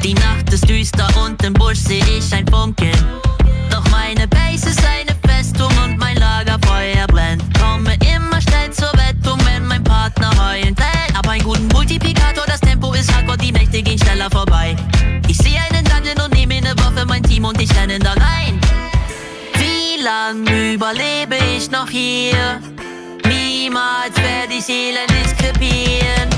Die Nacht ist düster und im Busch seh ich ein Funkeln. Doch meine Base ist eine Festung und mein Lagerfeuer brennt. Komme immer schnell zur Rettung, wenn mein Partner heulend bellt. Hab einen guten Multiplikator, das Tempo ist hardcore, die Nächte gehen schneller vorbei. Ich seh einen Dungeon und nehme eine Waffe, mein Team und ich rennen da rein. Wie lang überlebe ich noch hier? Niemals werd ich elendig krepieren.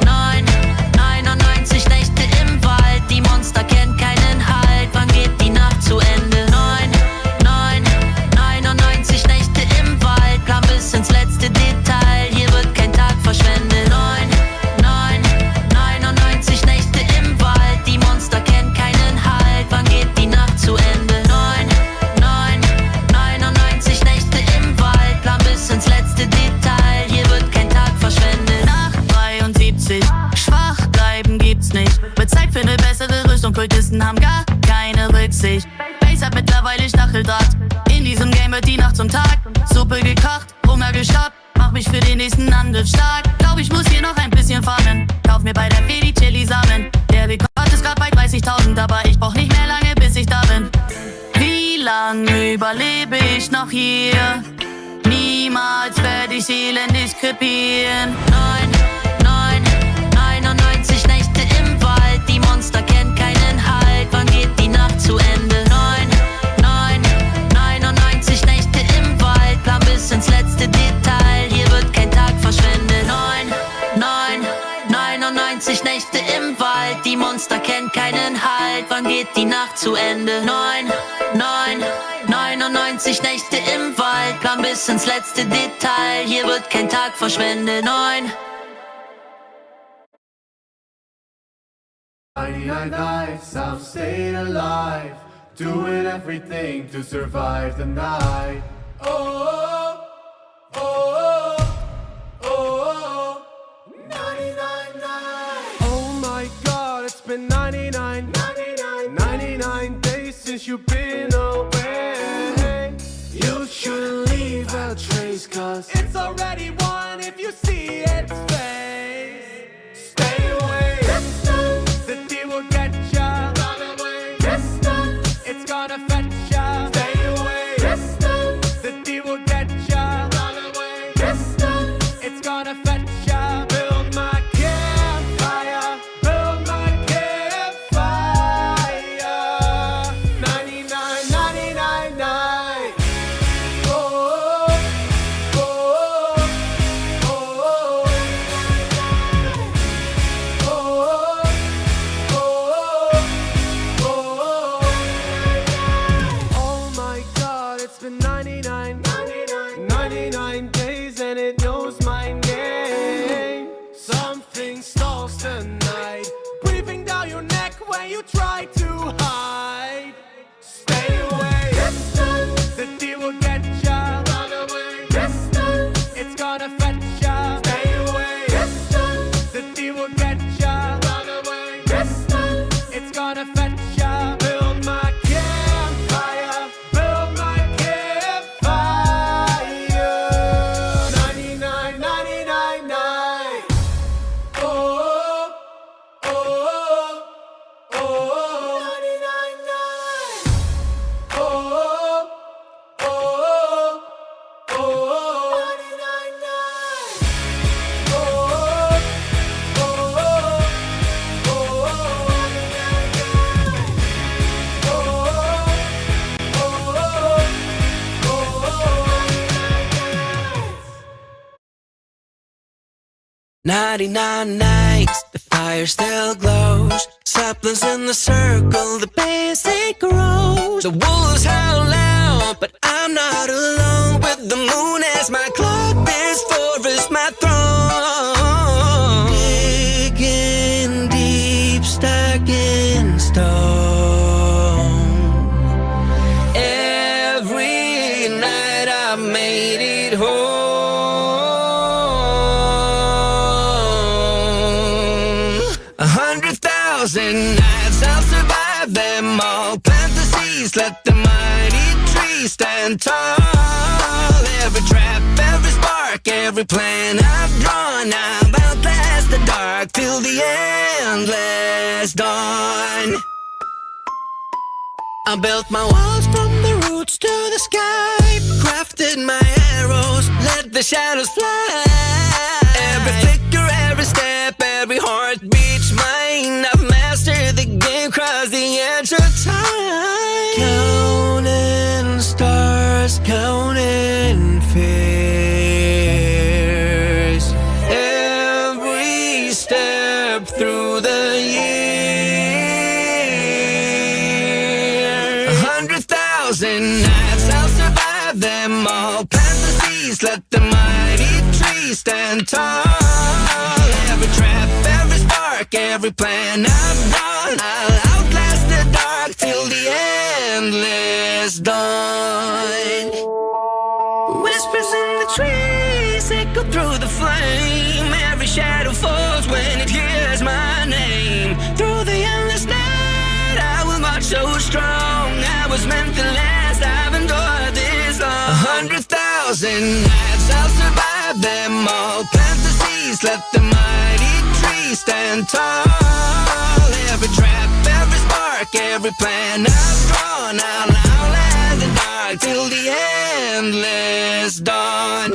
99 Nächte im Wald, die Monster kennt keinen Halt. Wann geht die Nacht zu Ende? 99 Nächte im Wald, plan bis ins letzte Detail, hier wird kein Tag verschwendet. 99 Nächte im Wald, die Monster kennt keinen Halt. Wann geht die Nacht zu Ende? 99 Nächte im Wald, plan bis ins letzte Detail, hier wird kein Tag verschwendet. Nacht 73, schwach bleiben gibt's nicht. Wird Zeit für eine bessere Rüstung, Kultisten haben gar keine Rücksicht. Base hat mittlerweile Stacheldraht, in diesem Game wird die Nacht zum Tag. Suppe gekocht, Hunger gestoppt, mach mich für den nächsten Angriff stark. Glaub ich muss hier noch ein bisschen farmen, kauf mir bei der Fee die Chili-Samen. Der Rekord ist grad bei 30.000, aber ich brauch nicht mehr lange, bis ich da bin. Wie lang überlebe ich noch hier? Niemals werd ich elendig krepieren. 99 Nächte im Wald, die Monster kennt keinen Halt. Wann geht die Nacht zu Ende? 99 Nächte im Wald, plan bis ins letzte Detail, hier wird kein Tag verschwendet. 99 Nächte im Wald, die Monster kennt keinen Halt. Wann geht die Nacht zu Ende? 99 Nächte im Wald, plan bis ins letzte Detail, hier wird kein Tag verschwendet. 99 nights I've stayed alive, doing everything to survive the night. Oh, oh, oh, oh, 99 nights. Oh my God, it's been 99 days since you've been away. You shouldn't leave a trace, cause it's already won if you see its face. Stay away, the deal will get ya. Run away, it's gonna fetch ya. Stay away, the deal will get ya. Run away, it's gonna fetch ya. Build my campfire, build my campfire. 99 nights. Oh, oh, oh, oh. Oh my God, it's been 99 days and it knows my name. Something stalks the night, breathing down your neck when you try to hide. Stay away, the deal will get ya. Run away, it's gonna fetch ya. Stay away, the deal will get ya. Run away, it's gonna fetch ya. Build my campfire, build my campfire. 99 nights. Oh, oh, oh, 99 nights. Oh, oh, oh, 99 nights. Oh, oh, oh, 99 nights, the fire still glows. Saplings in the circle, the basic grows. The wolves howl loud, but I'm not alone. With the moon as my clock, this forest my throne. Digging deep, stuck in stone. Every night I made it home. 100,000 nights, I'll survive them all. Plant the seeds, let the mighty trees stand tall. Every trap, every spark, every plan I've drawn, I'll outlast the dark till the endless. endless dawn. I built my walls from the roots to the sky, crafted my arrows, let the shadows fly. Every flicker, every step, every heartbeat's mine. I've mastered the game, crossed the edge of time. Counting stars, counting fears. Every step through the year. 100,000 nights, I'll survive them all. Plant the seeds, let the mighty trees stand tall. Every trap, every spark, every plan I've drawn, I'll outlast the dark till the endless dawn. Whispers in the trees echo through the flame. Every shadow falls when it hears my name. Through the endless night, I will march so strong. I was meant to last, I've endured this long. 100,000 nights, I'll survive them all. Plant the seeds, let the mighty trees stand tall. Every trap, every spark, every plan I've drawn, I'll outlast the dark till the endless dawn.